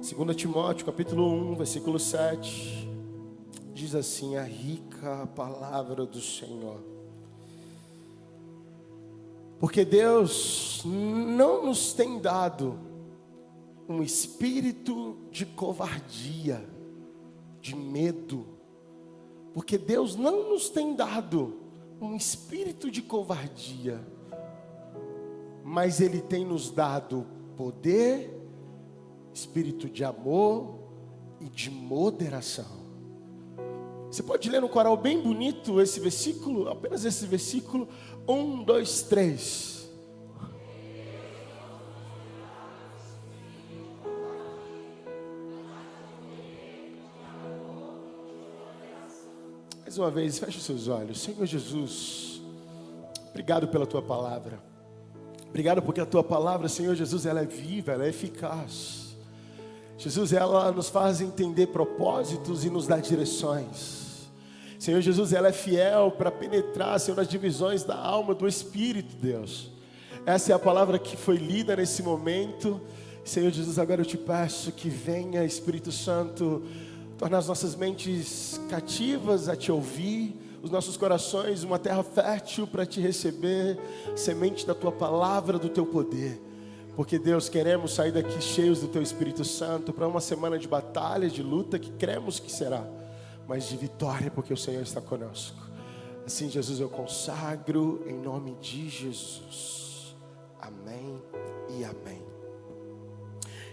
2 Timóteo, capítulo 1, versículo 7, diz assim: a rica palavra do Senhor. Porque Deus não nos tem dado um espírito de covardia, de medo. Porque Deus não nos tem dado um espírito de covardia, mas Ele tem nos dado poder, espírito de amor e de moderação. Você pode ler no coral bem bonito esse versículo, apenas esse versículo, 1, 2, 3. Mais uma vez, feche os seus olhos. Senhor Jesus, obrigado pela Tua palavra. Obrigado porque a Tua palavra, Senhor Jesus, ela é viva, ela é eficaz. Jesus, ela nos faz entender propósitos e nos dá direções. Senhor Jesus, ela é fiel para penetrar, Senhor, nas divisões da alma, do Espírito, Deus. Essa é a palavra que foi lida nesse momento. Senhor Jesus, agora eu te peço que venha, Espírito Santo, tornar as nossas mentes cativas a te ouvir, os nossos corações uma terra fértil para te receber, semente da tua palavra, do teu poder. Porque Deus, queremos sair daqui cheios do teu Espírito Santo para uma semana de batalha, de luta, que cremos que será, mas de vitória, porque o Senhor está conosco. Assim, Jesus, eu consagro em nome de Jesus. Amém e amém.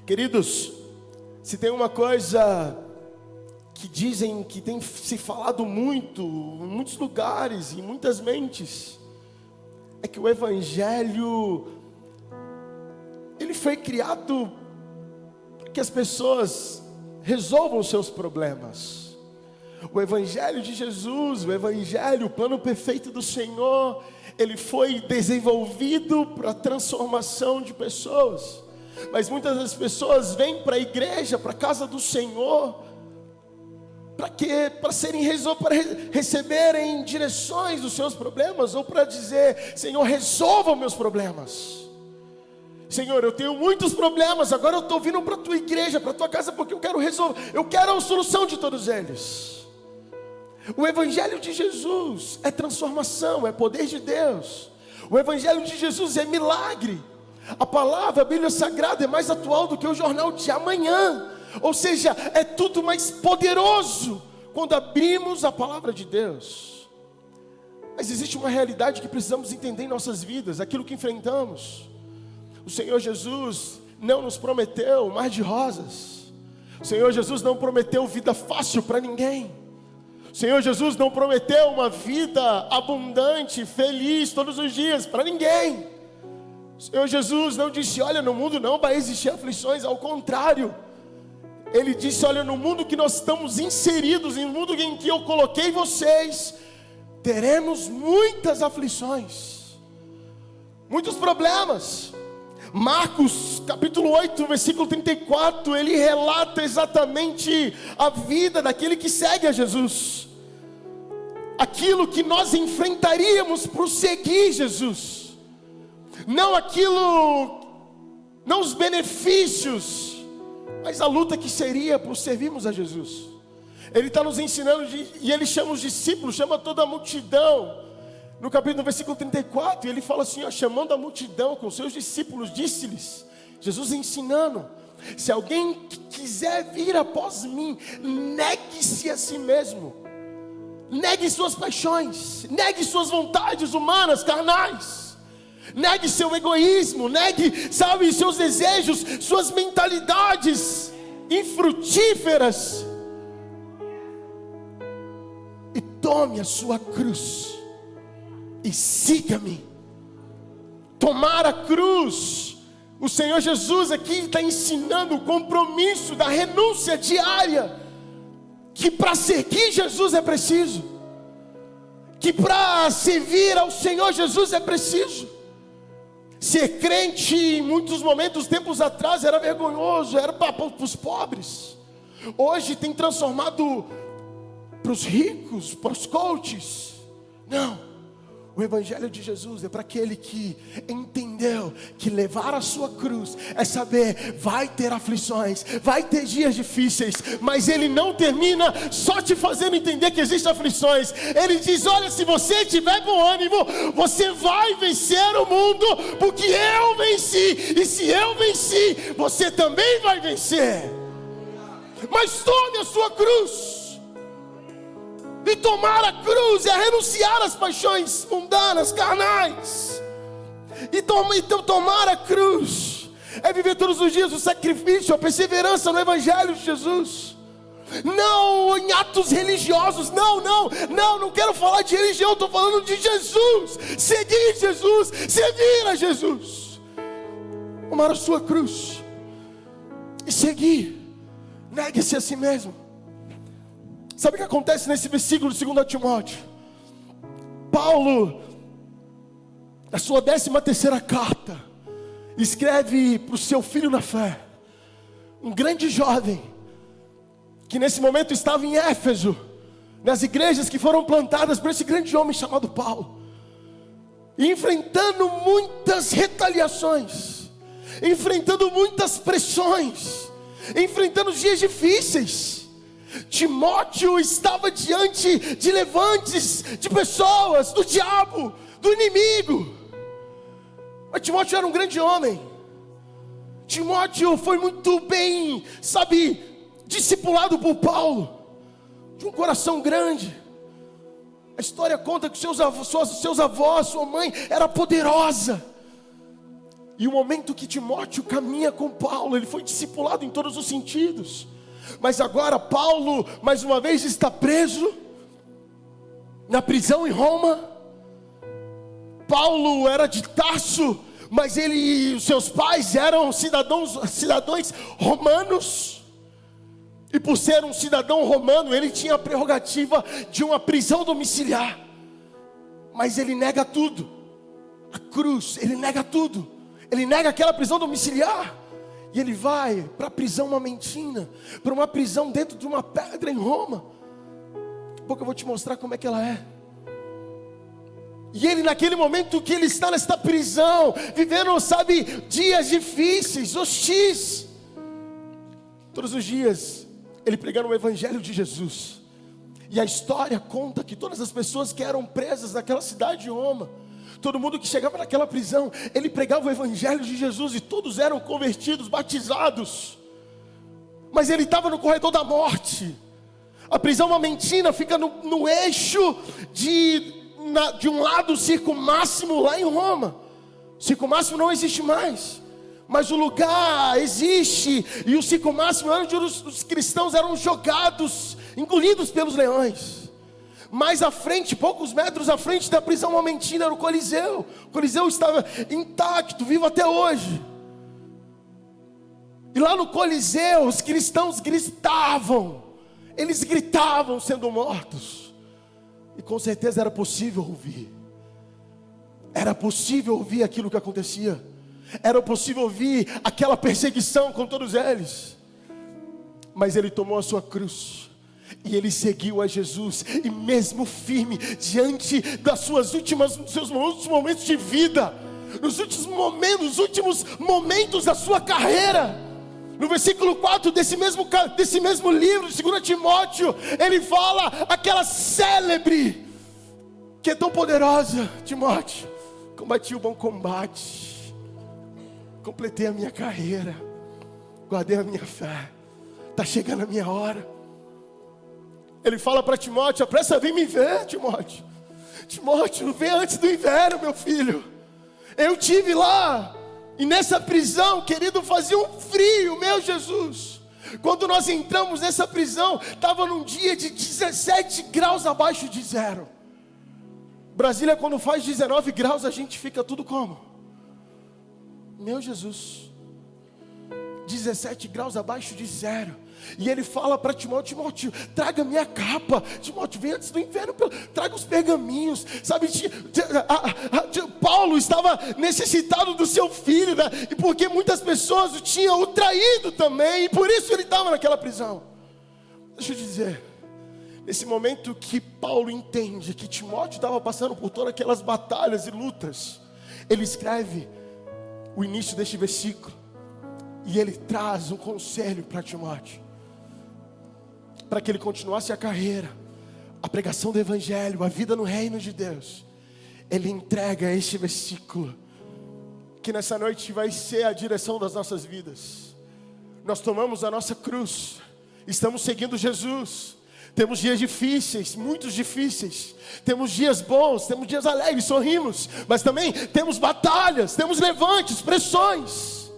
Queridos, se tem uma coisa que dizem que tem se falado muito, em muitos lugares, em muitas mentes, é que o Evangelho, ele foi criado para que as pessoas resolvam os seus problemas. O Evangelho de Jesus, o Evangelho, o plano perfeito do Senhor, ele foi desenvolvido para a transformação de pessoas. Mas muitas das pessoas vêm para a igreja, para a casa do Senhor, para quê? Para receberem direções dos seus problemas, ou para dizer: Senhor, resolva meus problemas. Senhor, eu tenho muitos problemas, agora eu estou vindo para a tua igreja, para a tua casa, porque eu quero resolver, eu quero a solução de todos eles. O Evangelho de Jesus é transformação, é poder de Deus. O Evangelho de Jesus é milagre. A palavra, a Bíblia Sagrada é mais atual do que o jornal de amanhã. Ou seja, é tudo mais poderoso quando abrimos a palavra de Deus. Mas existe uma realidade que precisamos entender em nossas vidas, aquilo que enfrentamos. O Senhor Jesus não nos prometeu mar de rosas. O Senhor Jesus não prometeu vida fácil para ninguém. O Senhor Jesus não prometeu uma vida abundante, feliz todos os dias para ninguém. O Senhor Jesus não disse: olha, no mundo não vai existir aflições. Ao contrário, Ele disse: olha, no mundo que nós estamos inseridos, no mundo em que eu coloquei vocês, teremos muitas aflições, muitos problemas. Marcos capítulo 8, versículo 34, ele relata exatamente a vida daquele que segue a Jesus, aquilo que nós enfrentaríamos por seguir Jesus, não os benefícios, mas a luta que seria por servirmos a Jesus. Ele está nos ensinando, e ele chama os discípulos, chama toda a multidão. No capítulo, versículo 34, ele fala assim, ó, chamando a multidão com seus discípulos, disse-lhes, Jesus ensinando: se alguém quiser vir após mim, negue-se a si mesmo, negue suas paixões, negue suas vontades humanas, carnais, negue seu egoísmo, negue, seus desejos, suas mentalidades infrutíferas, e tome a sua cruz e siga-me. Tomar a cruz. O Senhor Jesus aqui está ensinando o compromisso da renúncia diária, que para seguir Jesus é preciso, que para servir ao Senhor Jesus é preciso. Ser crente em muitos momentos, tempos atrás, era vergonhoso, era para os pobres. Hoje tem transformado para os ricos, para os coaches. Não. O Evangelho de Jesus é para aquele que entendeu que levar a sua cruz é saber, vai ter aflições, vai ter dias difíceis, mas Ele não termina só te fazendo entender que existem aflições. Ele diz: olha, se você tiver bom ânimo, você vai vencer o mundo, porque eu venci, e se eu venci, você também vai vencer. Mas tome a sua cruz. E tomar a cruz é renunciar às paixões mundanas, carnais. Então tomar a cruz é viver todos os dias o sacrifício, a perseverança no Evangelho de Jesus. Não em atos religiosos, não quero falar de religião, estou falando de Jesus. Seguir Jesus, servir a Jesus. Tomar a sua cruz e seguir. Negue-se a si mesmo. Sabe o que acontece nesse versículo de 2 Timóteo? Paulo, na sua 13ª carta, escreve para o seu filho na fé, um grande jovem, que nesse momento estava em Éfeso, nas igrejas que foram plantadas por esse grande homem chamado Paulo, e enfrentando muitas retaliações, enfrentando muitas pressões, enfrentando dias difíceis. Timóteo estava diante de levantes de pessoas, do diabo, do inimigo. Mas Timóteo era um grande homem. Timóteo foi muito bem, discipulado por Paulo, de um coração grande. A história conta que seus avós, sua mãe era poderosa. E o momento que Timóteo caminha com Paulo, ele foi discipulado em todos os sentidos. Mas agora Paulo, mais uma vez, está preso na prisão em Roma. Paulo era de Tarso, mas ele e os seus pais eram cidadãos romanos. E por ser um cidadão romano, ele tinha a prerrogativa de uma prisão domiciliar. Mas ele nega tudo. A cruz, ele nega tudo. Ele nega aquela prisão domiciliar. E ele vai para a prisão momentina, para uma prisão dentro de uma pedra em Roma. Daqui a pouco eu vou te mostrar como é que ela é. E ele, naquele momento que ele está nesta prisão, vivendo, dias difíceis, hostis. Todos os dias, ele pregando o Evangelho de Jesus. E a história conta que todas as pessoas que eram presas naquela cidade de Roma, todo mundo que chegava naquela prisão, ele pregava o Evangelho de Jesus e todos eram convertidos, batizados. Mas ele estava no corredor da morte. A prisão momentina fica no eixo de um lado o Circo Máximo lá em Roma. O Circo Máximo não existe mais, mas o lugar existe. E o Circo Máximo era onde os cristãos eram jogados, engolidos pelos leões. Mais à frente, poucos metros à frente da prisão momentina, era o Coliseu. O Coliseu estava intacto, vivo até hoje. E lá no Coliseu, os cristãos gritavam. Eles gritavam sendo mortos. E com certeza era possível ouvir. Era possível ouvir aquilo que acontecia. Era possível ouvir aquela perseguição com todos eles. Mas ele tomou a sua cruz. E ele seguiu a Jesus, e mesmo firme, diante dos seus últimos momentos de vida, nos últimos momentos da sua carreira, no versículo 4 desse mesmo livro, de 2 Timóteo, ele fala aquela célebre, que é tão poderosa: Timóteo, combati o bom combate, completei a minha carreira, guardei a minha fé, está chegando a minha hora. Ele fala para Timóteo: apressa, vem me ver, Timóteo. Timóteo, vem antes do inverno, meu filho. Eu tive lá, e nessa prisão, querido, fazia um frio, meu Jesus. Quando nós entramos nessa prisão, estava num dia de 17 graus abaixo de zero. Brasília, quando faz 19 graus, a gente fica tudo como? Meu Jesus. 17 graus abaixo de zero. E ele fala para Timóteo: Timóteo, traga minha capa. Timóteo, vem antes do inverno, traga os pergaminhos. Paulo estava necessitado do seu filho, né? E porque muitas pessoas o tinham o traído também, e por isso ele estava naquela prisão. Deixa eu te dizer, Esse momento que Paulo entende que Timóteo estava passando por todas aquelas batalhas e lutas, ele escreve o início deste versículo e ele traz um conselho para Timóteo, para que ele continuasse a carreira, a pregação do evangelho, a vida no reino de Deus. Ele entrega este versículo, que nessa noite vai ser a direção das nossas vidas. Nós tomamos a nossa cruz, estamos seguindo Jesus. Temos dias difíceis, muitos difíceis. Temos dias bons, temos dias alegres, sorrimos. Mas também temos batalhas, temos levantes, pressões.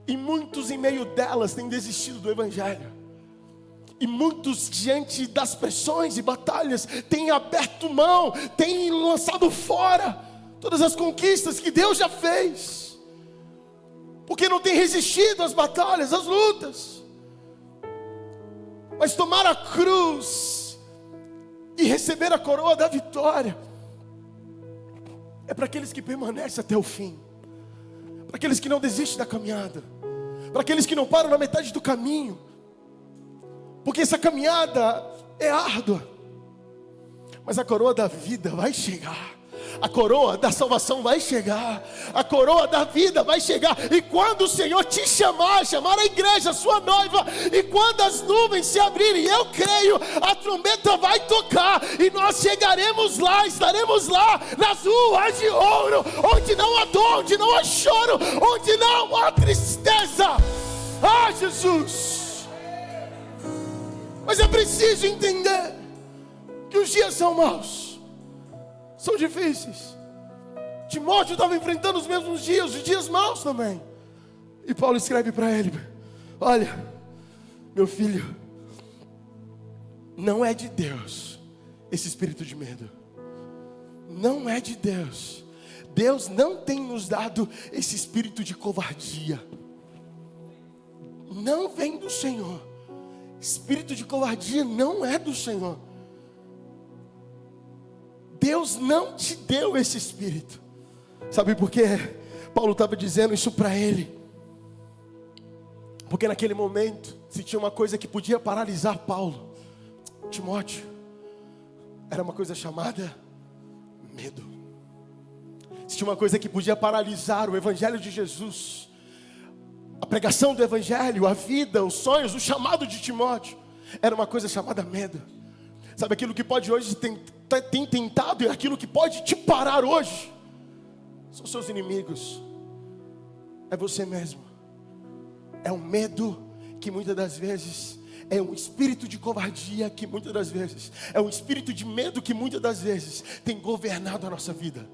E muitos em meio delas têm desistido do evangelho. E muitos diante das pressões e batalhas têm aberto mão, têm lançado fora todas as conquistas que Deus já fez. Porque não tem resistido às batalhas, às lutas. Mas tomar a cruz e receber a coroa da vitória é para aqueles que permanecem até o fim, para aqueles que não desistem da caminhada, para aqueles que não param na metade do caminho, porque essa caminhada é árdua, mas a coroa da vida vai chegar. A coroa da salvação vai chegar, a coroa da vida vai chegar. E quando o Senhor te chamar a igreja, a sua noiva, e quando as nuvens se abrirem, eu creio, a trombeta vai tocar, e nós chegaremos lá, estaremos lá, nas ruas de ouro, onde não há dor, onde não há choro, onde não há tristeza. Ah, Jesus! Mas é preciso entender que os dias são maus, são difíceis. Timóteo estava enfrentando os mesmos dias, os dias maus também. E Paulo escreve para ele: olha, meu filho, não é de Deus esse espírito de medo. Não é de Deus. Deus não tem nos dado esse espírito de covardia. Não vem do Senhor. Espírito de covardia não é do Senhor. Deus não te deu esse espírito. Sabe por quê? Paulo estava dizendo isso para ele. Porque naquele momento, se tinha uma coisa que podia paralisar Paulo, Timóteo, era uma coisa chamada medo. Se tinha uma coisa que podia paralisar o evangelho de Jesus, a pregação do evangelho, a vida, os sonhos, o chamado de Timóteo, era uma coisa chamada medo. Sabe aquilo que pode hoje tem tentado, e aquilo que pode te parar hoje são seus inimigos, é você mesmo. É um medo que muitas das vezes é um espírito de covardia, que muitas das vezes é um espírito de medo que muitas das vezes tem governado a nossa vida,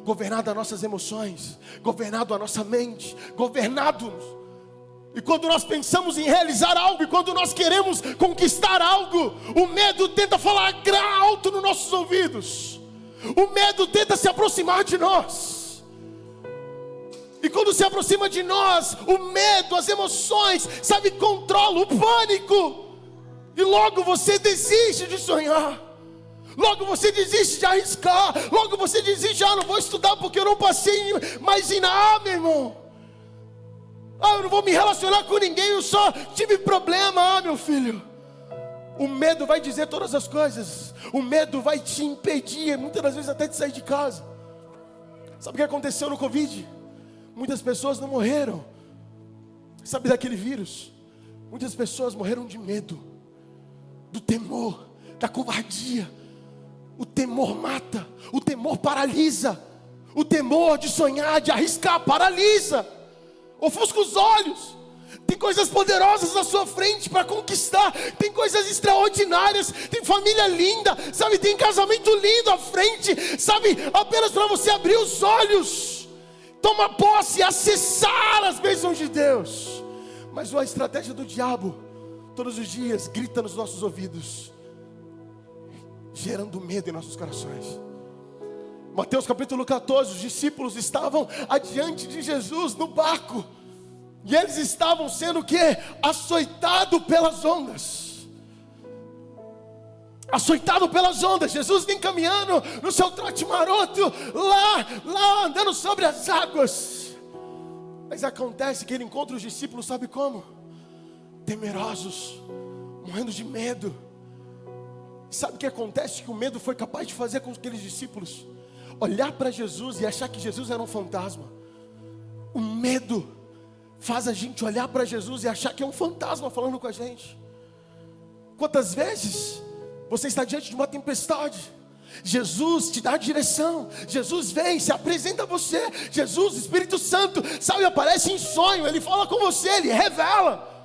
governado as nossas emoções, governado a nossa mente, governado-nos. E quando nós pensamos em realizar algo, e quando nós queremos conquistar algo, o medo tenta falar alto nos nossos ouvidos. O medo tenta se aproximar de nós. E quando se aproxima de nós, o medo, as emoções, sabe, controla o pânico. E logo você desiste de sonhar. Logo você desiste de arriscar. Logo você desiste, não vou estudar porque eu não passei mais em nada, meu irmão. Eu não vou me relacionar com ninguém, eu só tive problema, meu filho. O medo vai dizer todas as coisas. O medo vai te impedir, muitas das vezes até de sair de casa. Sabe o que aconteceu no Covid? Muitas pessoas não morreram, sabe, daquele vírus. Muitas pessoas morreram de medo, do temor, da covardia. O temor mata, o temor paralisa. O temor de sonhar, de arriscar, paralisa, ofusca os olhos. Tem coisas poderosas à sua frente para conquistar. Tem coisas extraordinárias. Tem família linda, sabe? Tem casamento lindo à frente, sabe? Apenas para você abrir os olhos, tomar posse e acessar as bênçãos de Deus. Mas a estratégia do diabo, todos os dias, grita nos nossos ouvidos, gerando medo em nossos corações. Mateus capítulo 14, os discípulos estavam adiante de Jesus no barco, e eles estavam sendo o quê? Açoitados pelas ondas. Açoitado pelas ondas. Jesus vem caminhando no seu trote maroto, lá andando sobre as águas. Mas acontece que ele encontra os discípulos, sabe como? Temerosos, morrendo de medo. Sabe o que acontece? Que o medo foi capaz de fazer com aqueles discípulos olhar para Jesus e achar que Jesus era um fantasma. O medo faz a gente olhar para Jesus e achar que é um fantasma falando com a gente. Quantas vezes você está diante de uma tempestade, Jesus te dá a direção, Jesus vem, se apresenta a você, Jesus, Espírito Santo, sabe, aparece em sonho, Ele fala com você, Ele revela.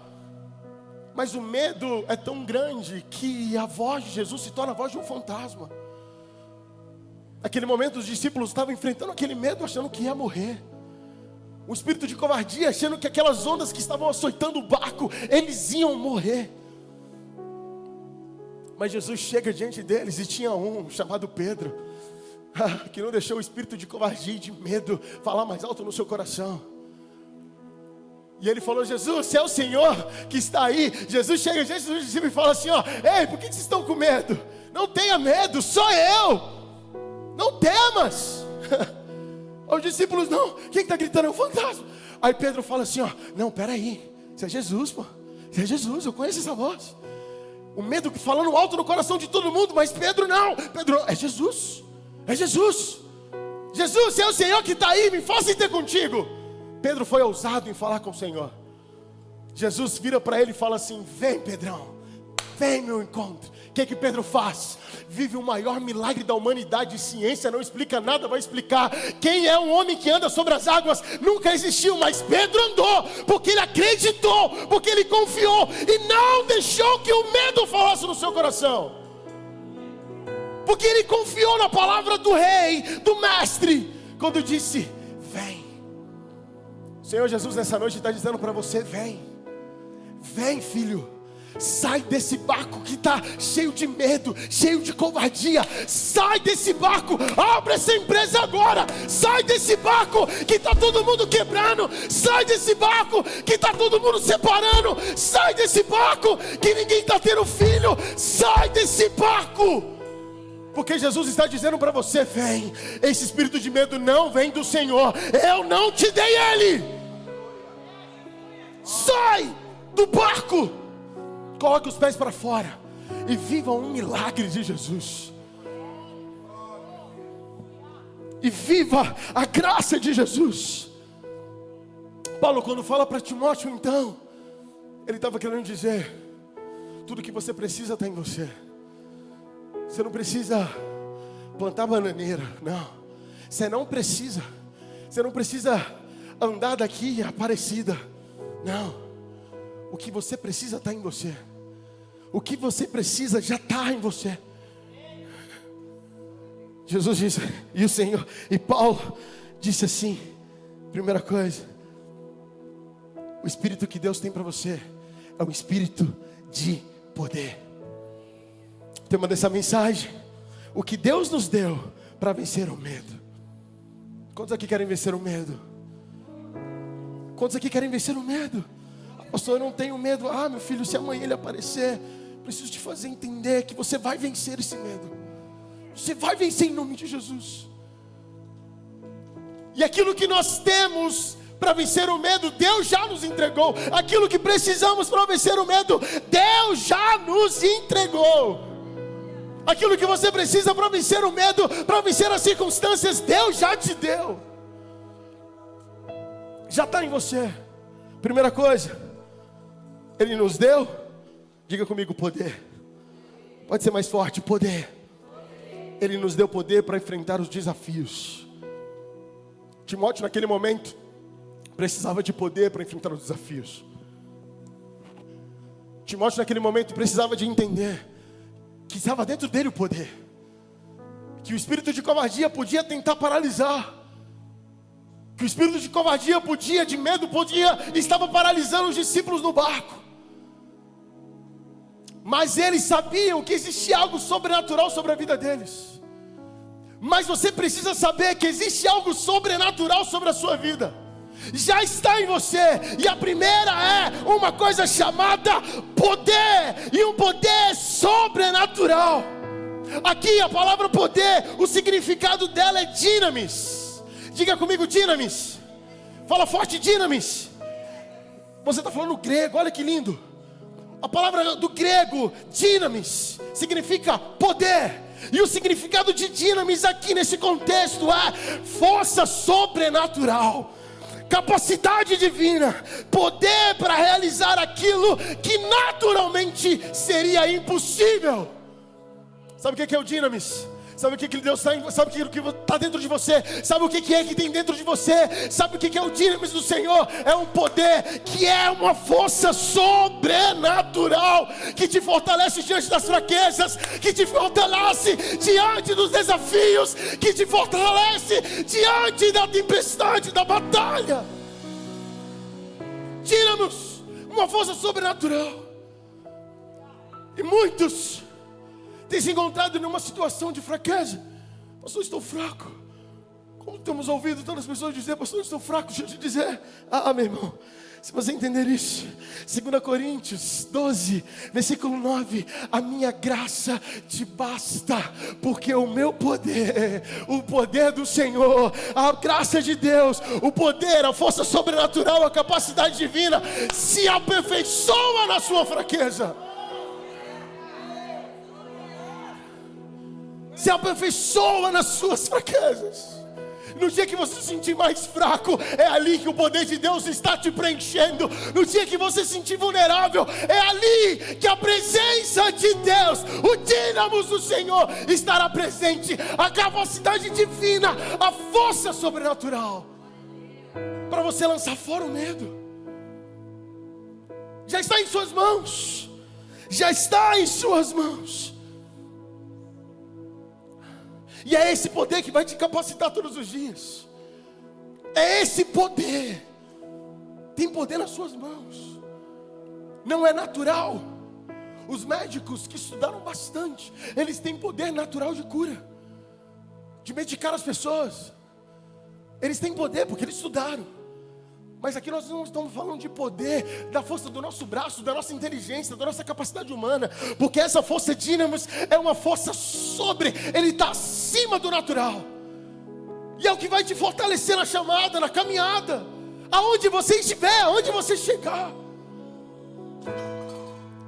Mas o medo é tão grande que a voz de Jesus se torna a voz de um fantasma. Naquele momento os discípulos estavam enfrentando aquele medo, achando que ia morrer. Um espírito de covardia, achando que aquelas ondas que estavam açoitando o barco, eles iam morrer. Mas Jesus chega diante deles e tinha um chamado Pedro, que não deixou o espírito de covardia e de medo falar mais alto no seu coração. E ele falou: Jesus, se é o Senhor que está aí. Jesus chega diante dos discípulos e fala assim: ó, ei, por que vocês estão com medo? Não tenha medo, sou eu, não temas. Os discípulos: não, quem está gritando? É um fantasma. Aí Pedro fala assim: ó, não, peraí, isso é Jesus, pô, isso é Jesus, eu conheço essa voz. O medo que falando alto no coração de todo mundo, mas Pedro não. Pedro, é Jesus, é Jesus. Jesus, se é o Senhor que está aí, me faça ir ter contigo. Pedro foi ousado em falar com o Senhor. Jesus vira para ele e fala assim: vem, Pedrão, vem meu encontro. O que Pedro faz? Vive o maior milagre da humanidade. Ciência não explica nada, vai explicar. Quem é um homem que anda sobre as águas? Nunca existiu, mas Pedro andou, porque ele acreditou, porque ele confiou, e não deixou que o medo falasse no seu coração, porque ele confiou na palavra do rei, do mestre, quando disse: vem. O Senhor Jesus nessa noite está dizendo para você: vem, vem, filho. Sai desse barco que está cheio de medo, cheio de covardia. Sai desse barco, abre essa empresa agora. Sai desse barco que está todo mundo quebrando. Sai desse barco que está todo mundo separando. Sai desse barco que ninguém está tendo filho. Sai desse barco, porque Jesus está dizendo para você: vem. Esse espírito de medo não vem do Senhor, eu não te dei ele. Sai do barco, coloque os pés para fora e viva um milagre de Jesus. E viva a graça de Jesus. Paulo, quando fala para Timóteo, então, ele estava querendo dizer: tudo que você precisa está em você. Você não precisa plantar bananeira, não. Você não precisa andar daqui Aparecida, não. O que você precisa está em você. O que você precisa já está em você. Jesus disse, e o Senhor, e Paulo disse assim: primeira coisa, o Espírito que Deus tem para você é um Espírito de poder. O tema dessa mensagem: o que Deus nos deu para vencer o medo. Quantos aqui querem vencer o medo? Quantos aqui querem vencer o medo? Pastor, eu não tenho medo. Ah, meu filho, se amanhã ele aparecer, preciso te fazer entender que você vai vencer esse medo. Você vai vencer em nome de Jesus. E aquilo que nós temos para vencer o medo, Deus já nos entregou. Aquilo que precisamos para vencer o medo, Deus já nos entregou. Aquilo que você precisa para vencer o medo, para vencer as circunstâncias, Deus já te deu. Já está em você. Primeira coisa, Ele nos deu, diga comigo, poder. Pode ser mais forte, poder. Ele nos deu poder para enfrentar os desafios. Timóteo naquele momento precisava de poder para enfrentar os desafios. Timóteo naquele momento precisava de entender que estava dentro dele o poder, que o espírito de covardia podia tentar paralisar, que o espírito de covardia podia, de medo podia, estava paralisando os discípulos no barco. Mas eles sabiam que existia algo sobrenatural sobre a vida deles. Mas você precisa saber que existe algo sobrenatural sobre a sua vida. Já está em você. E a primeira é uma coisa chamada poder. E um poder sobrenatural. Aqui a palavra poder, o significado dela é dinamis. Diga comigo, dinamis. Fala forte, dinamis. Você está falando grego, olha que lindo. A palavra do grego, dinamis, significa poder. E o significado de dinamis aqui nesse contexto é força sobrenatural, capacidade divina, poder para realizar aquilo que naturalmente seria impossível. Sabe o que é o dinamis? Sabe o que Deus está? Sabe o que está dentro de você? Sabe o que é que tem dentro de você? Sabe o que é o dinamis do Senhor? É um poder que é uma força sobrenatural, que te fortalece diante das fraquezas, que te fortalece diante dos desafios, que te fortalece diante da tempestade, da batalha. Dinamis, uma força sobrenatural. E muitos tem se encontrado numa situação de fraqueza. Pastor, estou fraco. Como temos ouvido tantas pessoas dizer, pastor, estou fraco. Deixa eu te dizer, meu irmão, se você entender isso, 2 Coríntios 12, versículo 9, a minha graça te basta, porque o meu poder, o poder do Senhor, a graça de Deus, o poder, a força sobrenatural, a capacidade divina, se aperfeiçoa na sua fraqueza. Se aperfeiçoa nas suas fraquezas. No dia que você se sentir mais fraco, é ali que o poder de Deus está te preenchendo. No dia que você se sentir vulnerável, é ali que a presença de Deus, o dínamos do Senhor, estará presente. A capacidade divina, a força sobrenatural, para você lançar fora o medo. Já está em suas mãos. Já está em suas mãos. E é esse poder que vai te capacitar todos os dias. É esse poder. Tem poder nas suas mãos. Não é natural. Os médicos que estudaram bastante, eles têm poder natural de cura, de medicar as pessoas. Eles têm poder porque eles estudaram. Mas aqui nós não estamos falando de poder, da força do nosso braço, da nossa inteligência, da nossa capacidade humana. Porque essa força dinamis é uma força ele está acima do natural. E é o que vai te fortalecer na chamada, na caminhada. Aonde você estiver, aonde você chegar.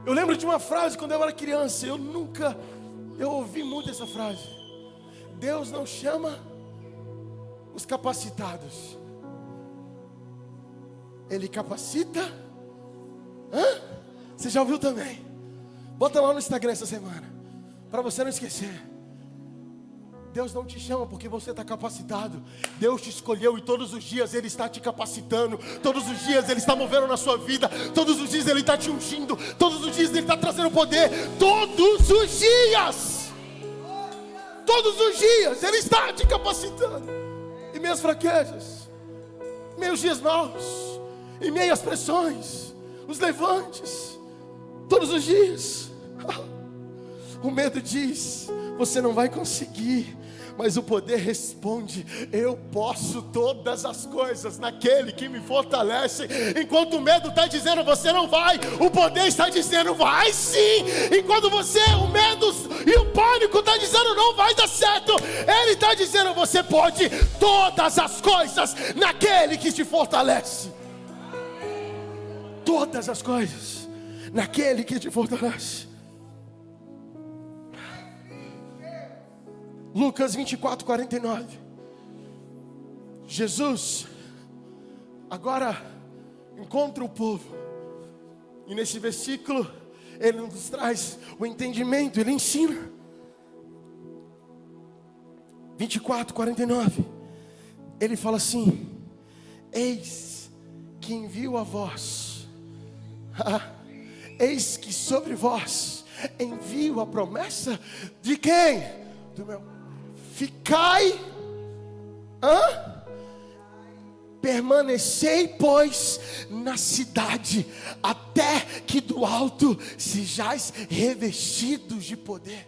Eu lembro de uma frase quando eu era criança. Eu ouvi muito essa frase. Deus não chama os capacitados, Ele capacita. Você já ouviu também? Bota lá no Instagram essa semana, para você não esquecer. Deus não te chama porque você está capacitado. Deus te escolheu e todos os dias Ele está te capacitando. Todos os dias Ele está movendo na sua vida. Todos os dias Ele está te ungindo. Todos os dias Ele está trazendo poder. Todos os dias. Todos os dias Ele está te capacitando. E minhas fraquezas, meus dias maus, em meio às pressões, os levantes, todos os dias. O medo diz, você não vai conseguir. Mas o poder responde, eu posso todas as coisas naquele que me fortalece. Enquanto o medo está dizendo, você não vai, o poder está dizendo, vai sim. Enquanto o medo e o pânico está dizendo, não vai dar certo, Ele está dizendo, você pode todas as coisas naquele que te fortalece. Todas as coisas naquele que te fortalece. Lucas 24, 49. Jesus agora encontra o povo. E nesse versículo Ele nos traz o entendimento, Ele ensina. 24, 49. Ele fala assim: eis que envio a vós, eis que sobre vós envio a promessa de quem? Do meu. Ficai, permanecei, pois, na cidade, até que do alto sejais revestidos de poder.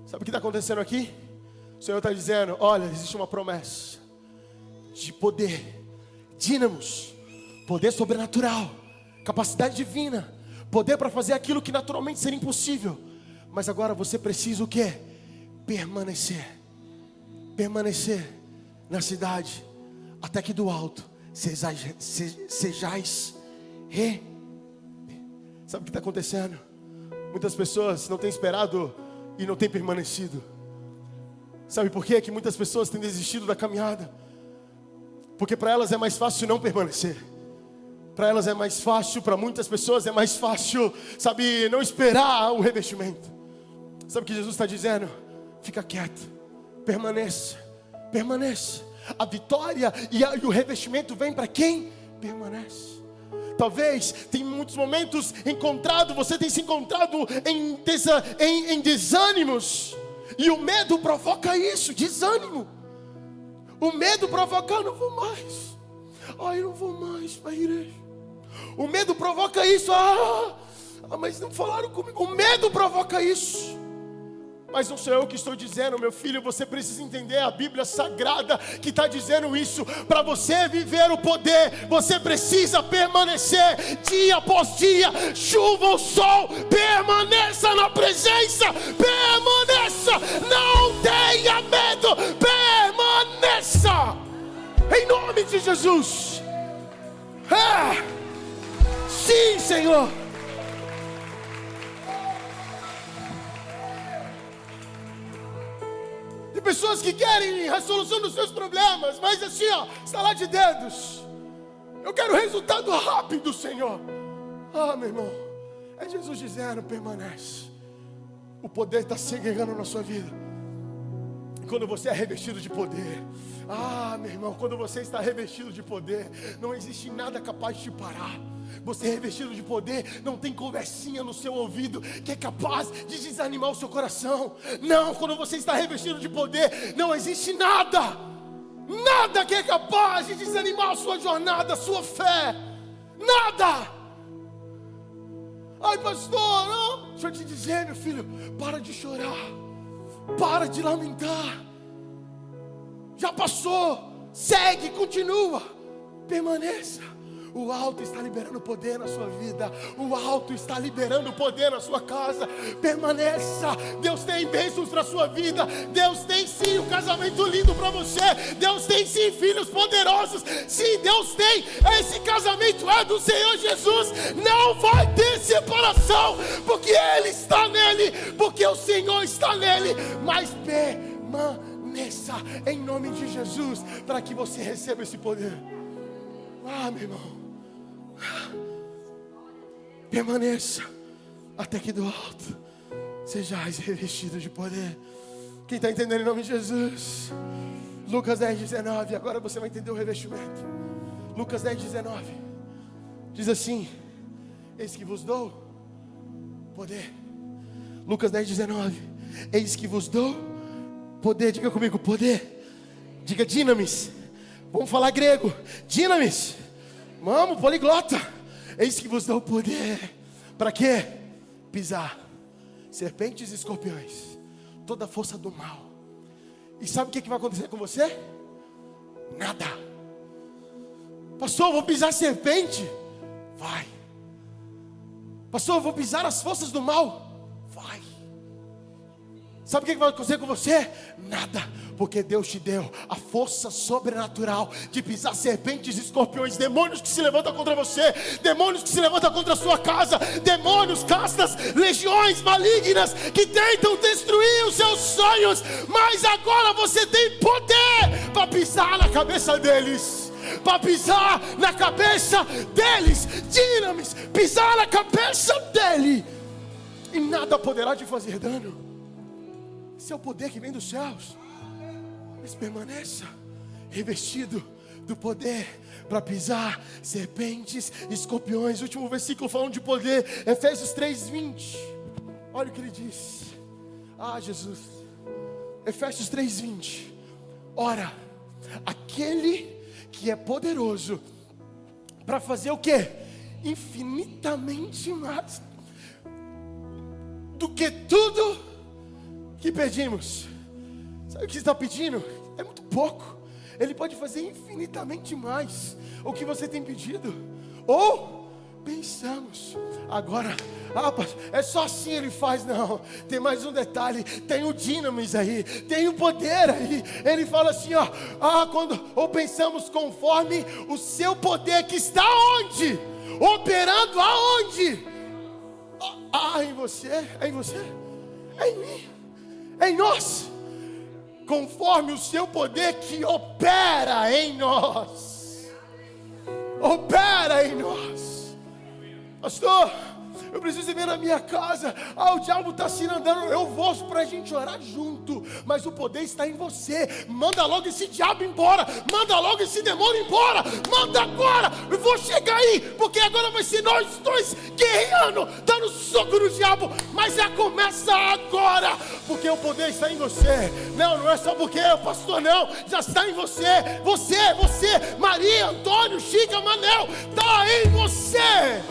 Sabe o que está acontecendo aqui? O Senhor está dizendo, olha, existe uma promessa de poder, dínamos, poder sobrenatural, capacidade divina, poder para fazer aquilo que naturalmente seria impossível. Mas agora você precisa o quê? Permanecer na cidade, até que do alto sejais Sabe o que está acontecendo? Muitas pessoas não têm esperado e não têm permanecido. Sabe por quê? Que muitas pessoas têm desistido da caminhada? Porque para elas é mais fácil não permanecer. Para elas é mais fácil, para muitas pessoas é mais fácil, sabe, não esperar o revestimento. Sabe o que Jesus está dizendo? Fica quieto, permaneça, permaneça. A vitória e o revestimento vem para quem permanece. Talvez tem muitos momentos você tem se encontrado em desânimos. E o medo provoca isso, desânimo. O medo provoca, não vou mais. Eu não vou mais para a igreja. O medo provoca isso. Mas não falaram comigo. O medo provoca isso. Mas não sou eu que estou dizendo, meu filho. Você precisa entender a Bíblia Sagrada que está dizendo isso. Para você viver o poder, você precisa permanecer dia após dia, chuva ou sol. Permaneça na presença, permaneça. Não tenha medo, permaneça. Em nome de Jesus. Sim, Senhor. Tem pessoas que querem a solução dos seus problemas, mas assim, estalar de dedos. Eu quero resultado rápido, Senhor. Meu irmão, é Jesus dizendo, permanece. O poder está se agregando na sua vida. E quando você é revestido de poder, meu irmão, quando você está revestido de poder, não existe nada capaz de te parar. Você é revestido de poder, não tem conversinha no seu ouvido que é capaz de desanimar o seu coração. Não, quando você está revestido de poder, não existe nada que é capaz de desanimar a sua jornada, a sua fé. Nada. Pastor, não. Deixa eu te dizer, meu filho, para de chorar, para de lamentar. Já passou, segue, continua, permaneça. O alto está liberando poder na sua vida. O alto está liberando poder na sua casa. Permaneça. Deus tem bênçãos para a sua vida. Deus tem sim um casamento lindo para você. Deus tem sim filhos poderosos. Sim, Deus tem. Esse casamento é do Senhor Jesus. Não vai ter separação, porque Ele está nele, porque o Senhor está nele. Mas permaneça em nome de Jesus, para que você receba esse poder. Meu irmão, permaneça até que do alto sejais revestidos de poder. Quem está entendendo em nome de Jesus? Lucas 10:19. Agora você vai entender o revestimento. Lucas 10:19 diz assim: eis que vos dou poder. Lucas 10:19. Eis que vos dou poder. Diga comigo, poder. Diga dinamis. Vamos falar grego. Dinamis. Vamos, poliglota. Eis que vos dou poder. Para quê? Pisar serpentes e escorpiões, toda a força do mal. E sabe o que vai acontecer com você? Nada. Pastor, eu vou pisar serpente? Vai. Pastor, eu vou pisar as forças do mal? Vai. Sabe o que vai acontecer com você? Nada. Porque Deus te deu a força sobrenatural de pisar serpentes e escorpiões. Demônios que se levantam contra você, demônios que se levantam contra a sua casa, demônios, castas, legiões malignas que tentam destruir os seus sonhos. Mas agora você tem poder para pisar na cabeça deles. Para pisar na cabeça deles. Dinamis, pisar na cabeça dele, e nada poderá te fazer dano. Esse é o poder que vem dos céus. Mas permaneça revestido do poder para pisar serpentes e escorpiões. Último versículo falando de poder, Efésios 3:20. Olha o que ele diz. Jesus. Efésios 3:20. Ora, aquele que é poderoso para fazer o quê? Infinitamente mais do que tudo que pedimos. Sabe o que você está pedindo? É muito pouco. Ele pode fazer infinitamente mais o que você tem pedido ou pensamos. Agora, é só assim ele faz? Não, tem mais um detalhe. Tem o dinamis aí, tem o poder aí. Ele fala assim, ou pensamos conforme o seu poder que está onde? Operando aonde? Em você, é em você, é em mim, é em nós, conforme o seu poder que opera em nós. Opera em nós. Pastor, eu preciso ver na minha casa. O diabo está se andando. Eu vou para a gente orar junto. Mas o poder está em você. Manda logo esse diabo embora. Manda logo esse demônio embora. Manda agora. Eu vou chegar aí. Porque agora vai ser nós dois guerreando, dando soco no diabo. Mas já começa agora. Porque o poder está em você. Não é só porque é o pastor, não. Já está em você. Você, Maria, Antônio, Chica, Manel. Está em você.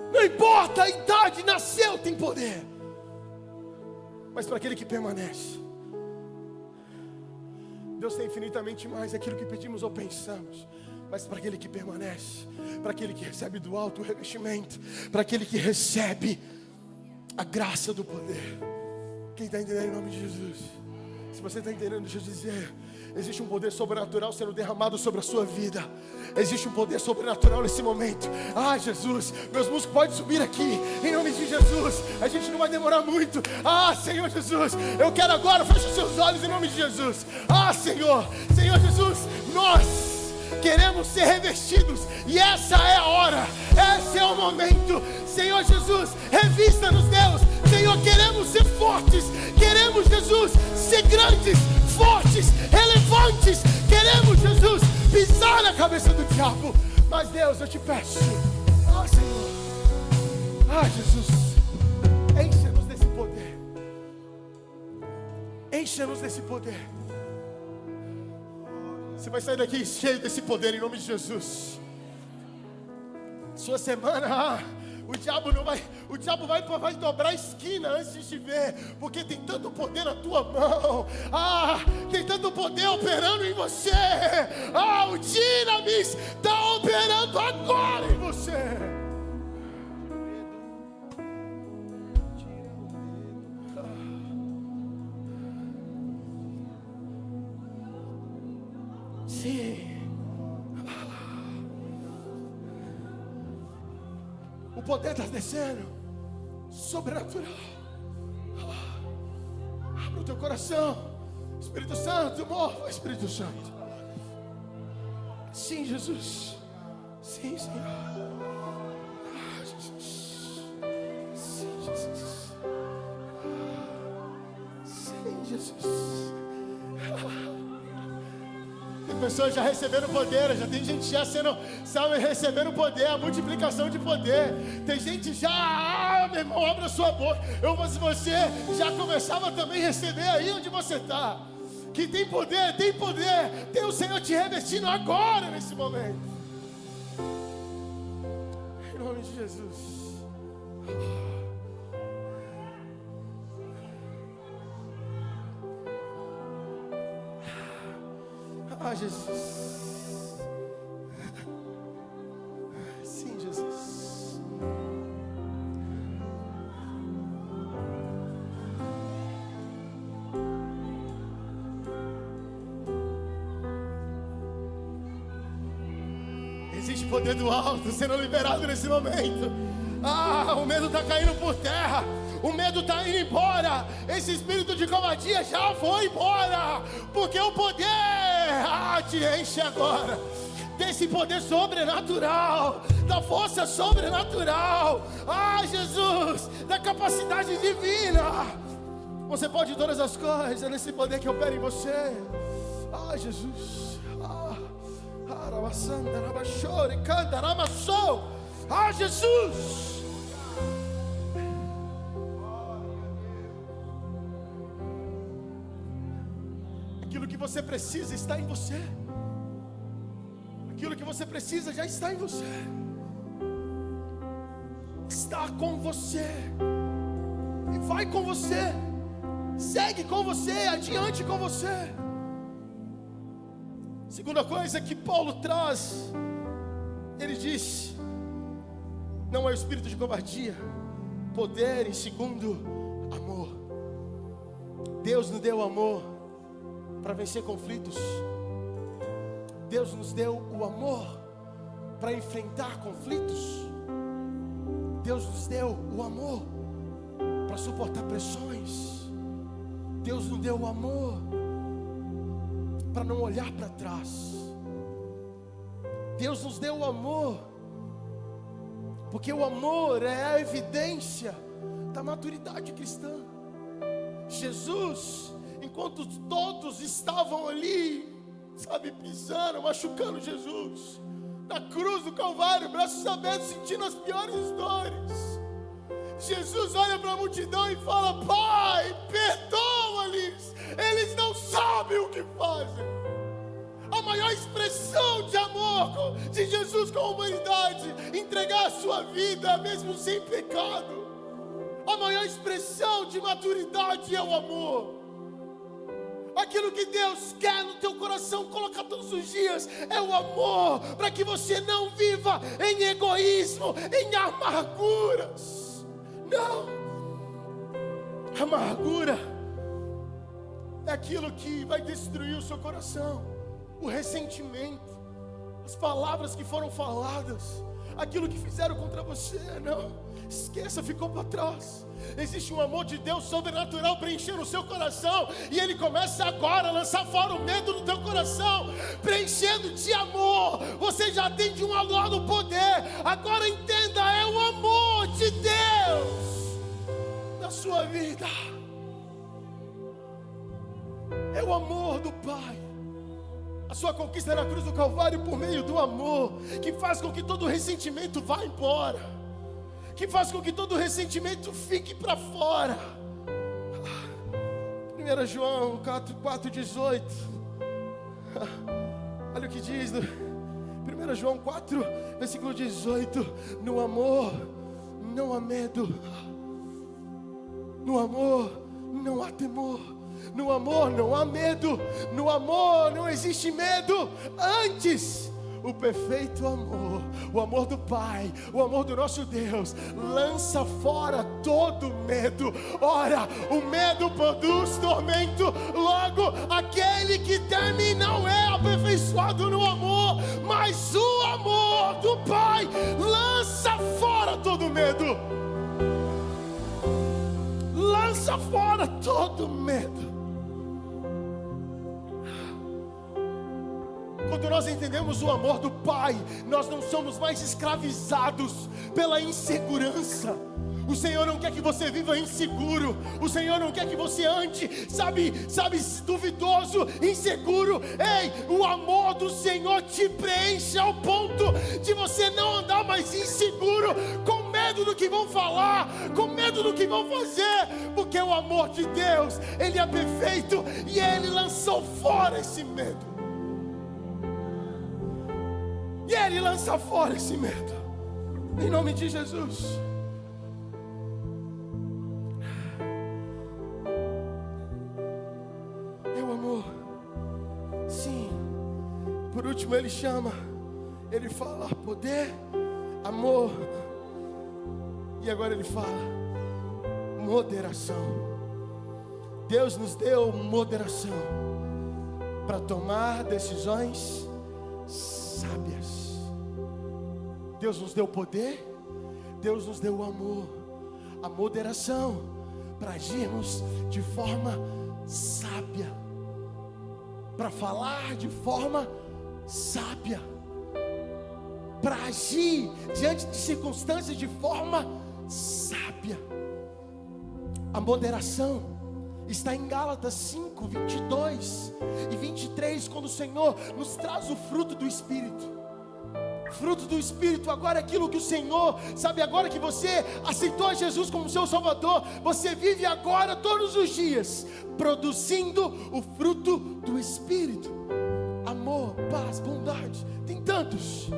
Não importa a idade, nasceu, tem poder. Mas para aquele que permanece, Deus tem infinitamente mais aquilo que pedimos ou pensamos. Mas para aquele que permanece, para aquele que recebe do alto o revestimento, para aquele que recebe a graça do poder. Quem está entendendo em nome de Jesus? Se você está entendendo, deixa eu dizer, existe um poder sobrenatural sendo derramado sobre a sua vida. Existe um poder sobrenatural nesse momento. Jesus, meus músicos podem subir aqui, em nome de Jesus. A gente não vai demorar muito. Senhor Jesus, eu quero agora, feche os seus olhos em nome de Jesus. Senhor Jesus, nós queremos ser revestidos, e essa é a hora, esse é o momento. Senhor Jesus, revista-nos, Deus. Senhor, queremos ser fortes, queremos, Jesus, ser grandes, fortes, relevantes. Queremos, Jesus, pisar na cabeça do diabo. Mas Deus, eu te peço, Senhor, Jesus, encha-nos desse poder. Encha-nos desse poder. Você vai sair daqui cheio desse poder em nome de Jesus. Sua semana, o diabo vai dobrar a esquina antes de te ver, porque tem tanto poder na tua mão. Tem tanto poder operando em você. O Dinamis está operando agora em você. Sim. O poder está descendo, sobrenatural. Abre o teu coração, Espírito Santo, mova, Espírito Santo. Sim, Jesus. Sim, Senhor. Jesus. Sim, Jesus. Sim, Jesus. Tem pessoas já recebendo poder, já tem gente já recebendo poder, a multiplicação de poder. Tem gente já, meu irmão, abre a sua boca. Se você já começava também a receber aí onde você está, que tem poder, tem o Senhor te revestindo agora, nesse momento. Em nome de Jesus. Jesus. Sim, Jesus. Existe poder do alto sendo liberado nesse momento. O medo está caindo por terra. O medo está indo embora. Esse espírito de covardia já foi embora. Porque o poder te enche agora. Desse poder sobrenatural, da força sobrenatural. Jesus, da capacidade divina. Você pode todas as coisas nesse poder que opera em você. Jesus. Jesus. Aquilo que você precisa está em você. Aquilo que você precisa já está em você. Está com você. E vai com você. Segue com você, adiante com você. Segunda coisa que Paulo traz, ele diz: não é o espírito de covardia, poder em segundo amor. Deus nos deu amor para vencer conflitos. Deus nos deu o amor para enfrentar conflitos. Deus nos deu o amor para suportar pressões. Deus nos deu o amor para não olhar para trás. Deus nos deu o amor porque o amor é a evidência da maturidade cristã. Jesus, enquanto todos estavam ali, pisando, machucando Jesus, na cruz do Calvário, braços abertos, sentindo as piores dores, Jesus olha para a multidão e fala: Pai, perdoa-lhes, eles não sabem o que fazem. A maior expressão de amor de Jesus com a humanidade, entregar a sua vida mesmo sem pecado. A maior expressão de maturidade é o amor. Aquilo que Deus quer no teu coração colocar todos os dias é o amor, para que você não viva em egoísmo, em amarguras. Não, amargura é aquilo que vai destruir o seu coração. O ressentimento, as palavras que foram faladas, aquilo que fizeram contra você, não, esqueça, ficou para trás. Existe um amor de Deus sobrenatural preenchendo o seu coração, e Ele começa agora a lançar fora o medo do teu coração, preenchendo de amor. Você já tem de um lado o poder, agora entenda, é o amor de Deus na sua vida, é o amor do Pai. A sua conquista na cruz do Calvário por meio do amor, que faz com que todo ressentimento vá embora, que faz com que todo ressentimento fique para fora. 1 João 4,18. Olha o que diz no 1 João 4, versículo 18. No amor não há medo, no amor não há temor, no amor não há medo, no amor não existe medo. Antes, o perfeito amor, o amor do Pai, o amor do nosso Deus, lança fora todo medo. Ora, o medo produz tormento, logo aquele que teme não é aperfeiçoado no amor, mas o amor do Pai lança fora todo medo. Lança fora todo medo. Quando nós entendemos o amor do Pai, nós não somos mais escravizados pela insegurança. O Senhor não quer que você viva inseguro. O Senhor não quer que você ande, duvidoso, inseguro. Ei, o amor do Senhor te preenche ao ponto de você não andar mais inseguro, com medo do que vão falar, com medo do que vão fazer, porque o amor de Deus, Ele é perfeito e Ele lançou fora esse medo. E Ele lança fora esse medo, em nome de Jesus. É o amor. Sim. Por último Ele chama, Ele fala poder, amor. E agora Ele fala moderação. Deus nos deu moderação para tomar decisões sábias. Deus nos deu poder, Deus nos deu o amor, a moderação, para agirmos de forma sábia, para falar de forma sábia, para agir diante de circunstâncias de forma sábia. A moderação está em Gálatas 5, 22 e 23, quando o Senhor nos traz o fruto do Espírito. Fruto do Espírito, agora aquilo que o Senhor, agora que você aceitou a Jesus como seu Salvador, você vive agora todos os dias, produzindo o fruto do Espírito. Amor, paz, bondade, tem tantos.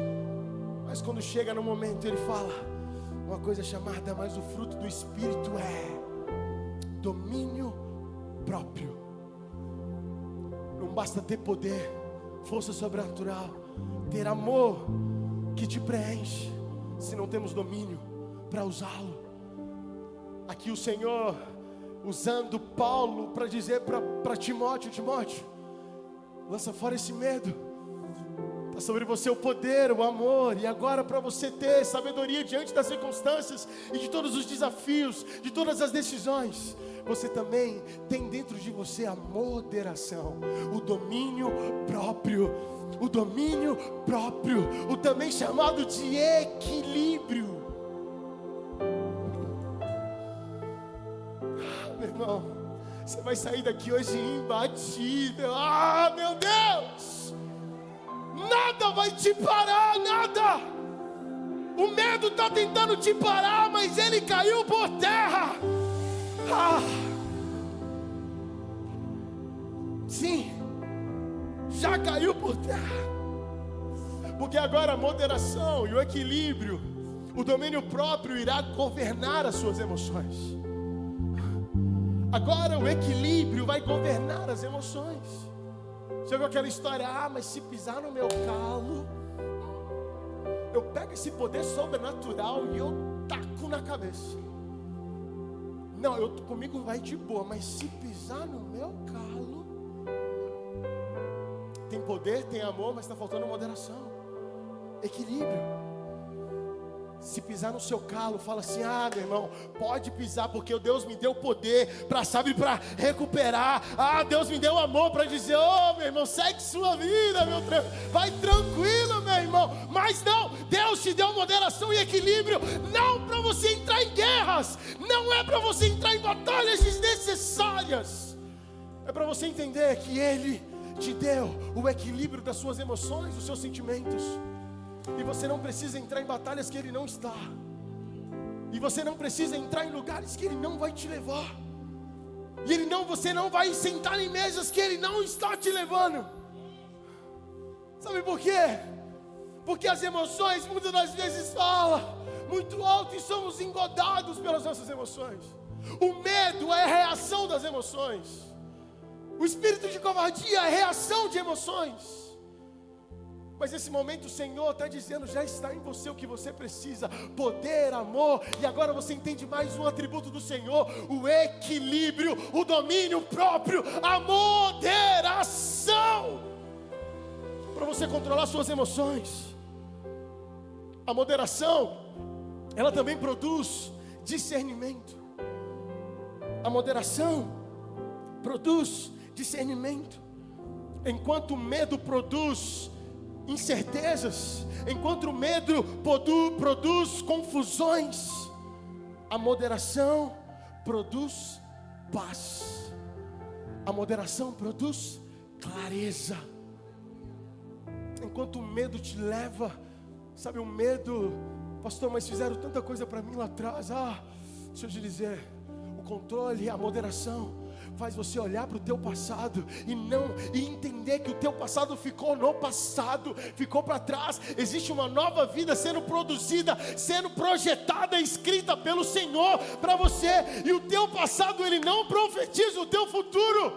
Mas quando chega no momento, Ele fala uma coisa chamada, mas o fruto do Espírito é domínio próprio. Não basta ter poder, força sobrenatural, ter amor que te preenche, se não temos domínio para usá-lo. Aqui o Senhor usando Paulo para dizer para Timóteo, lança fora esse medo. sobre você o poder, o amor. E agora, para você ter sabedoria diante das circunstâncias e de todos os desafios, de todas as decisões, você também tem dentro de você a moderação, o domínio próprio, o também chamado de equilíbrio. Meu irmão, você vai sair daqui hoje imbatível. Meu Deus! Nada vai te parar, nada. O medo está tentando te parar, mas ele caiu por terra. Sim, já caiu por terra. Porque agora a moderação e o equilíbrio, o domínio próprio irá governar as suas emoções. Agora o equilíbrio vai governar as emoções. Chegou aquela história, mas se pisar no meu calo, eu pego esse poder sobrenatural e eu taco na cabeça. Não, comigo vai de boa, mas se pisar no meu calo, tem poder, tem amor, mas está faltando moderação, equilíbrio. Se pisar no seu calo, fala assim, meu irmão, pode pisar, porque Deus me deu poder para recuperar. Deus me deu amor para dizer, meu irmão, segue sua vida, vai tranquilo, meu irmão. Mas não, Deus te deu moderação e equilíbrio, não para você entrar em guerras, não é para você entrar em batalhas desnecessárias, é para você entender que Ele te deu o equilíbrio das suas emoções, dos seus sentimentos. E você não precisa entrar em batalhas que Ele não está. E você não precisa entrar em lugares que Ele não vai te levar. E você não vai sentar em mesas que Ele não está te levando. Sabe por quê? Porque as emoções muitas das vezes falam muito alto e somos engodados pelas nossas emoções. O medo é a reação das emoções. O espírito de covardia é a reação de emoções. Mas nesse momento o Senhor está dizendo, já está em você o que você precisa, poder, amor, e agora você entende mais um atributo do Senhor, o equilíbrio, o domínio próprio, a moderação, para você controlar suas emoções. A moderação, ela também produz discernimento. A moderação produz discernimento, enquanto o medo produz incertezas, enquanto o medo produz confusões, a moderação produz paz, a moderação produz clareza. Enquanto o medo te leva, sabe, o medo, pastor, mas fizeram tanta coisa para mim lá atrás. Deixa eu te dizer, o controle, a moderação faz você olhar para o teu passado e entender que o teu passado ficou no passado, ficou para trás. Existe uma nova vida sendo produzida, sendo projetada, escrita pelo Senhor para você. E o teu passado, ele não profetiza o teu futuro.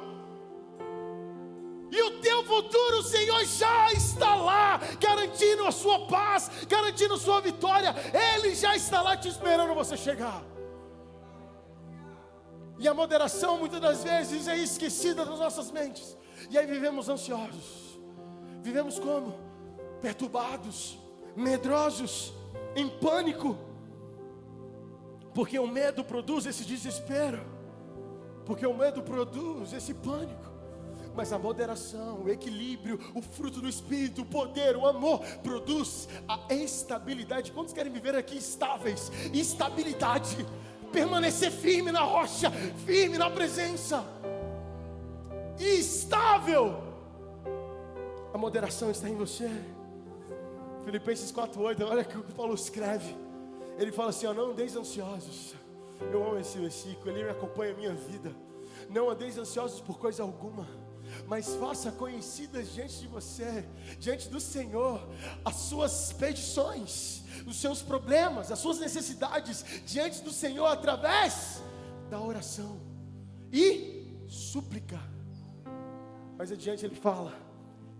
E o teu futuro, o Senhor já está lá, garantindo a sua paz, garantindo a sua vitória. Ele já está lá te esperando você chegar. E a moderação muitas das vezes é esquecida das nossas mentes. E aí vivemos ansiosos. Vivemos como? Perturbados, medrosos, em pânico. Porque o medo produz esse desespero. Porque o medo produz esse pânico. Mas a moderação, o equilíbrio, o fruto do Espírito, o poder, o amor, produz a estabilidade. Quantos querem viver aqui estáveis? Estabilidade. Permanecer firme na rocha, firme na presença, e estável. A moderação está em você. Filipenses 4:8, olha o que Paulo escreve. Ele fala assim, não andeis ansiosos. Eu amo esse versículo, ele me acompanha a minha vida. Não andeis ansiosos por coisa alguma, mas faça conhecidas diante de você, diante do Senhor, as suas petições, os seus problemas, as suas necessidades, diante do Senhor, através da oração e súplica. Mas adiante ele fala,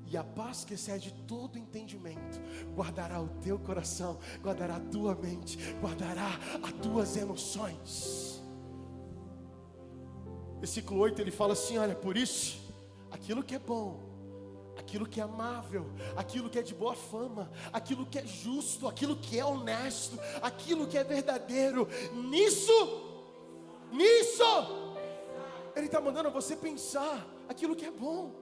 e a paz que excede todo entendimento, guardará o teu coração, guardará a tua mente, guardará as tuas emoções. Versículo 8 ele fala assim, olha, por isso, aquilo que é bom, aquilo que é amável, aquilo que é de boa fama, aquilo que é justo, aquilo que é honesto, aquilo que é verdadeiro. Nisso, Ele está mandando você pensar aquilo que é bom.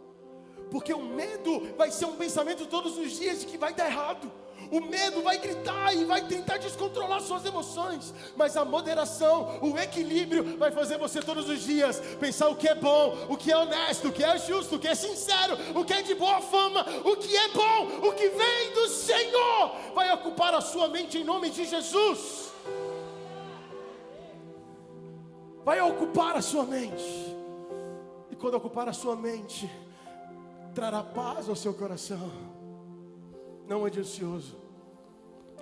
Porque o medo vai ser um pensamento todos os dias de que vai dar errado. O medo vai gritar e vai tentar descontrolar suas emoções. Mas a moderação, o equilíbrio vai fazer você todos os dias pensar o que é bom, o que é honesto, o que é justo, o que é sincero, o que é de boa fama, o que é bom, o que vem do Senhor. Vai ocupar a sua mente em nome de Jesus. Vai ocupar a sua mente. E quando ocupar a sua mente, trará paz ao seu coração. Não ande ansioso.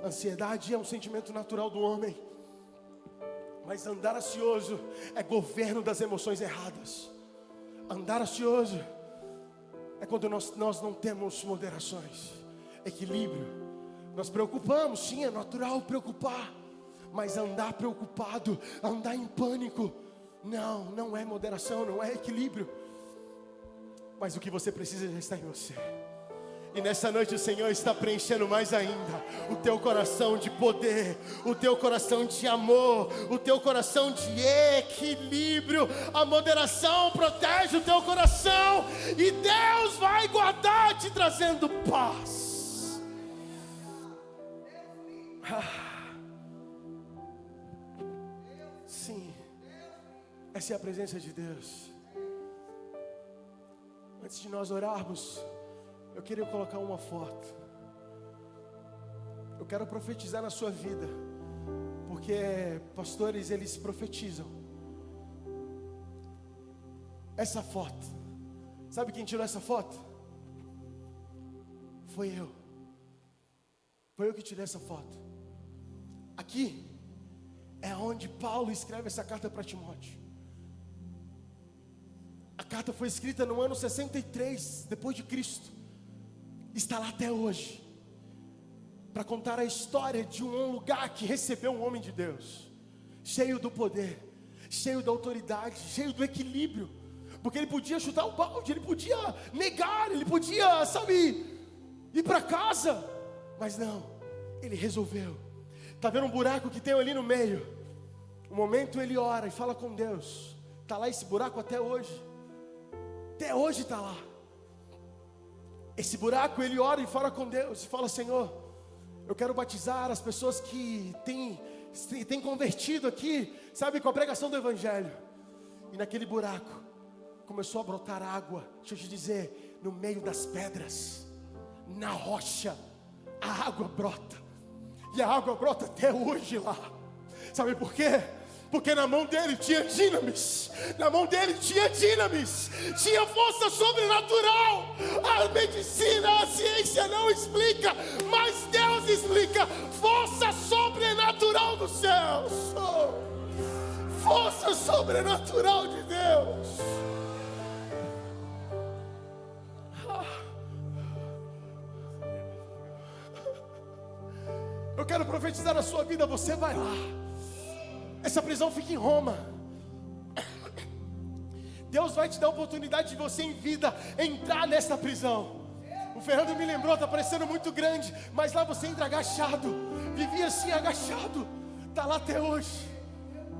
Ansiedade é um sentimento natural do homem, mas andar ansioso é governo das emoções erradas. Andar ansioso é quando nós não temos moderações, equilíbrio. Nós preocupamos, sim, é natural preocupar, mas andar preocupado, andar em pânico, não é moderação, não é equilíbrio. Mas o que você precisa já está em você. E nessa noite o Senhor está preenchendo mais ainda o teu coração de poder, o teu coração de amor, o teu coração de equilíbrio. A moderação protege o teu coração e Deus vai guardar te trazendo paz. Sim, essa é a presença de Deus. Antes de nós orarmos, eu queria colocar uma foto. Eu quero profetizar na sua vida, porque pastores, eles profetizam. Essa foto, sabe quem tirou essa foto? Foi eu. Foi eu que tirei essa foto. Aqui é onde Paulo escreve essa carta para Timóteo. A carta foi escrita no ano 63 depois de Cristo. Está lá até hoje, para contar a história de um lugar que recebeu um homem de Deus, cheio do poder, cheio da autoridade, cheio do equilíbrio, porque ele podia chutar o balde, ele podia negar, ele podia, ir para casa, mas não, ele resolveu. Está vendo um buraco que tem ali no meio? Um momento ele ora e fala com Deus. Está lá esse buraco até hoje está lá. Esse buraco, ele ora e fala com Deus, e fala: Senhor, eu quero batizar as pessoas que têm convertido aqui, com a pregação do Evangelho. E naquele buraco, começou a brotar água, deixa eu te dizer, no meio das pedras, na rocha, a água brota. E a água brota até hoje lá. Sabe por quê? Porque na mão dele tinha dinamis. Na mão dele tinha dinamis. Tinha força sobrenatural. A medicina, a ciência não explica, mas Deus explica. Força sobrenatural dos céus. Força sobrenatural de Deus. Eu quero profetizar na sua vida. Você vai lá. Essa prisão fica em Roma. Deus vai te dar a oportunidade de você em vida entrar nessa prisão. O Fernando me lembrou, está parecendo muito grande, mas lá você entra agachado. Vivia assim agachado. Está lá até hoje.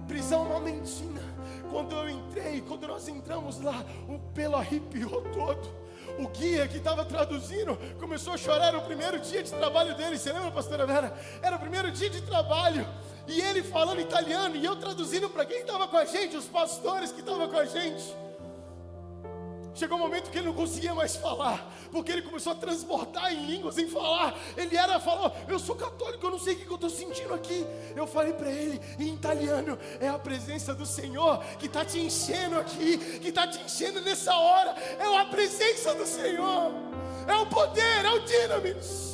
Prisão Momentina. Quando eu entrei, quando nós entramos lá, o pelo arrepiou todo. O guia que estava traduzindo começou a chorar. Era o primeiro dia de trabalho dele. Você lembra, pastora Vera? Era o primeiro dia de trabalho. E ele falando italiano e eu traduzindo para quem estava com a gente, os pastores que estavam com a gente. Chegou um momento que ele não conseguia mais falar, porque ele começou a transbordar em línguas, em falar. Ele falou: eu sou católico, eu não sei o que eu estou sentindo aqui. Eu falei para ele em italiano: é a presença do Senhor que está te enchendo aqui, que está te enchendo nessa hora. É a presença do Senhor, é o poder, é o dinamis.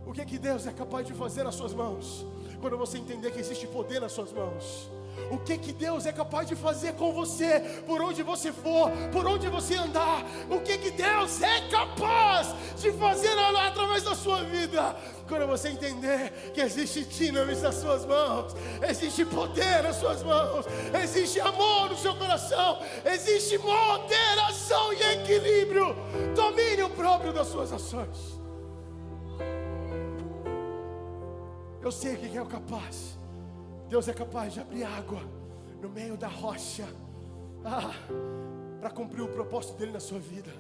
O que Deus é capaz de fazer nas suas mãos, quando você entender que existe poder nas suas mãos? O que Deus é capaz de fazer com você, por onde você for, por onde você andar. O que Deus é capaz de fazer através da sua vida. Quando você entender que existe dinamis nas suas mãos, existe poder nas suas mãos, existe amor no seu coração, existe moderação e equilíbrio, domínio próprio das suas ações. Eu sei o que é o capaz. Deus é capaz de abrir água no meio da rocha, para cumprir o propósito dele na sua vida.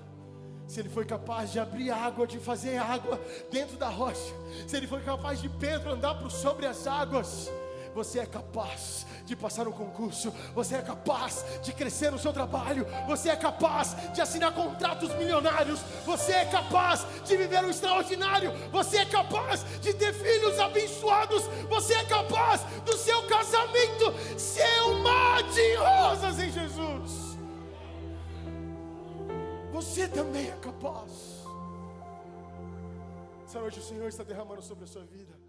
Se ele foi capaz de abrir água, de fazer água dentro da rocha, se ele foi capaz de Pedro andar sobre as águas, você é capaz de passar um concurso, você é capaz de crescer no seu trabalho, você é capaz de assinar contratos milionários, você é capaz de viver o extraordinário, você é capaz de ter filhos abençoados, você é capaz do seu casamento ser um mar de rosas em Jesus. Você também é capaz. Essa noite o Senhor está derramando sobre a sua vida.